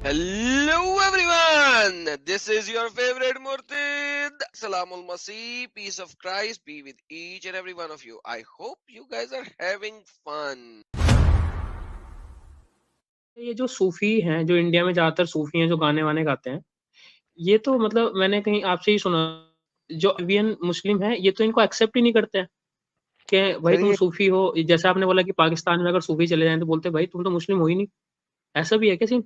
Hello everyone, this is your favorite Murtid. Salamul Masih, peace of Christ be with each and every one of you. I hope you guys are having fun. یہ جو صوفی ہیں جو India میں زیادہ تر صوفی ہیں جو گانے وانے گاتے ہیں یہ تو مطلب میں نے کہیں آپ سے ہی سنا جو ابین مسلم ہیں یہ تو ان کو ایکسیپٹ ہی نہیں کرتے ہیں کہ بھائی سر تم یہ صوفی ہو. جیسے آپ نے بولا کہ پاکستان میں اگر صوفی چلے جائیں تو بولتے بھائی تم تو مسلم ہو ہی نہیں. ایسا بھی ہے کیا سین؟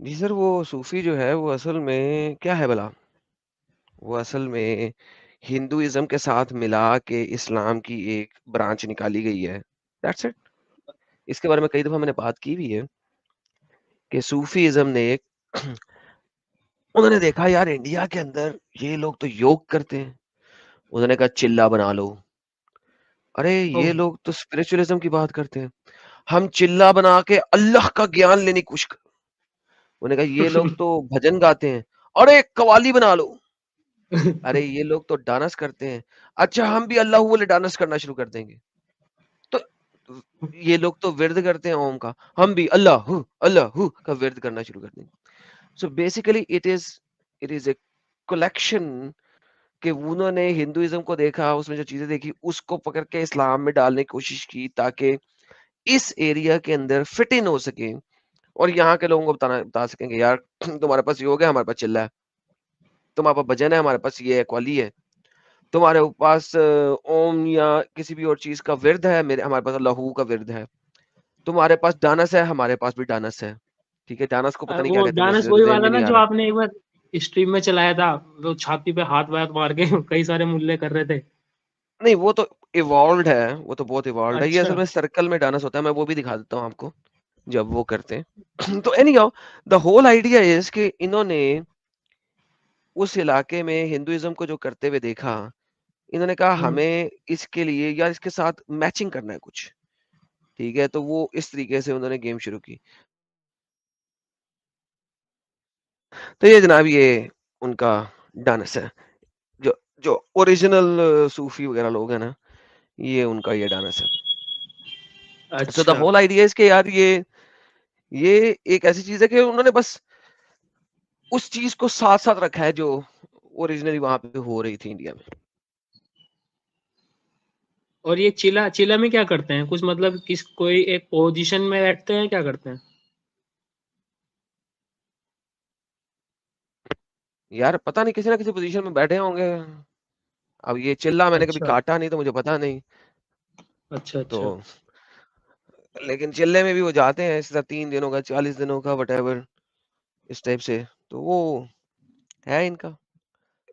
جی سر وہ صوفی جو ہے وہ اصل میں کیا ہے بلا، وہ اصل میں ہندوازم کے ساتھ ملا کے اسلام کی ایک برانچ نکالی گئی ہے. That's it. اس کے بارے میں کئی دفعہ میں نے بات کی بھی ہے کہ صوفیزم نے ایک انہوں نے دیکھا یار انڈیا کے اندر یہ لوگ تو یوگ کرتے ہیں، انہوں نے کہا چلا بنا لو. ارے یہ لوگ تو اسپرچولیزم کی بات کرتے ہیں، ہم چلا بنا کے اللہ کا گیان لینے کی کوشش کر. انہوں نے کہا یہ لوگ تو بھجن گاتے ہیں، ارے قوالی بنا لو. ارے یہ لوگ تو ڈانس کرتے ہیں، اچھا ہم بھی اللہ والے ڈانس کرنا شروع کر دیں گے. تو یہ لوگ تو ورد کرتے ہیں اوم کا، ہم بھی اللہ کا ورد کرنا شروع کر دیں گے. So basically it is a collection کہ انہوں نے ہندوازم کو دیکھا، اس میں جو چیزیں دیکھی اس کو پکڑ کے اسلام میں ڈالنے کی کوشش کی تاکہ اس ایریا کے اندر فٹ ان ہو سکے اور یہاں کے لوگوں کو بتا سکیں کہ یار تمہارے پاس یہ ہو گیا، ہمارے پاس چل رہا ہے، تمہارے پاس بھجن ہے، ہمارے پاس یہ قوالی ہے، تمہارے پاس اوم یا کسی بھی اور چیز کا ورد ہے، ہمارے پاس اللہ کا ورد ہے، تمہارے پاس ڈانس ہے، ہمارے پاس بھی ڈانس ہے. ٹھیک ہے، ڈانس کو پتہ نہیں کیا وہ کہتے ہیں، ڈانس میرے وہی ذہن والا میں نا نہیں آ جو رہا. آپ نے ایک بار اسٹریم میں چلایا تھا، وہ چھاتی پہ ہاتھ واتھ مار کے کئی سارے ملے کر رہے تھے. نہیں وہ تو ایوالوڈ ہے، وہ تو بہت ایوالوڈ ہے. یہ اچھا اصل میں سرکل میں ڈانس ہوتا ہے، میں وہ بھی دکھا دیتا ہوں آپ کو جب وہ کرتے ہیں. تو any how the whole idea is کہ انہوں نے اس علاقے میں ہندوازم کو جو کرتے ہوئے دیکھا، انہوں نے کہا ہمیں اس کے لیے یا اس کے ساتھ میچنگ کرنا ہے کچھ. ٹھیک ہے، تو وہ اس طریقے سے انہوں نے گیم شروع کی. تو یہ جناب یہ ان کا ڈانس ہے، جو جو اوریجنل صوفی وغیرہ لوگ ہیں نا، یہ ان کا یہ ڈانس ہے. سو دا اچھا. ہول آئیڈیا اس کے یار یہ ایک ایسی چیز ہے کہ انہوں نے بس اس چیز کو ساتھ ساتھ رکھا ہے جو اوریجنلی وہاں پہ ہو رہی تھی انڈیا میں. اور یہ چیلا میں کیا کرتے ہیں؟ کچھ مطلب کوئی ایک پوزیشن میں بیٹھتے ہیں، کیا کرتے ہیں؟ یار پتہ نہیں، کسی نہ کسی پوزیشن میں بیٹھے ہوں گے. اب یہ چلا میں نے کبھی اچھا کاٹا نہیں تو مجھے پتا نہیں. اچھا تو اچھا. لیکن چلے میں بھی وہ جاتے ہیں اس طرح 3 دنوں کا، 40 دنوں کا، وٹ ایور اس ٹائپ سے. تو وہ ہے ان کا.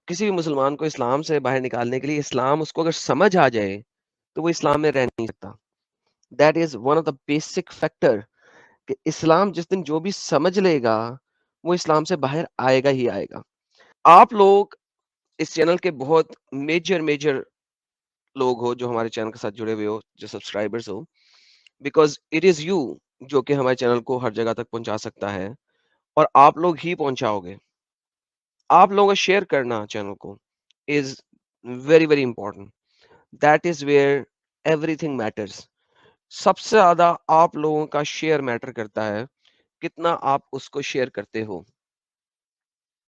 کسی بھی مسلمان کو اسلام سے باہر نکالنے کے لیے اسلام اس کو اگر سمجھ آ جائے تو وہ اسلام میں رہ نہیں سکتا. That is one of the basic factor کہ اسلام جس دن جو بھی سمجھ لے گا وہ اسلام سے باہر آئے گا ہی آئے گا. آپ لوگ اس چینل کے بہت میجر لوگ ہو جو ہمارے چینل کے ساتھ جڑے ہوئے ہو، جو subscribers who, because it is you جو کہ ہمارے چینل کو ہر جگہ تک پہنچا سکتا ہے، اور آپ لوگ ہی پہنچاؤ گے. آپ لوگوں کا شیئر کرنا چینل کو is very important. That is where everything matters. سب سے زیادہ آپ لوگوں کا شیئر میٹر کرتا ہے، کتنا آپ اس کو شیئر کرتے ہو.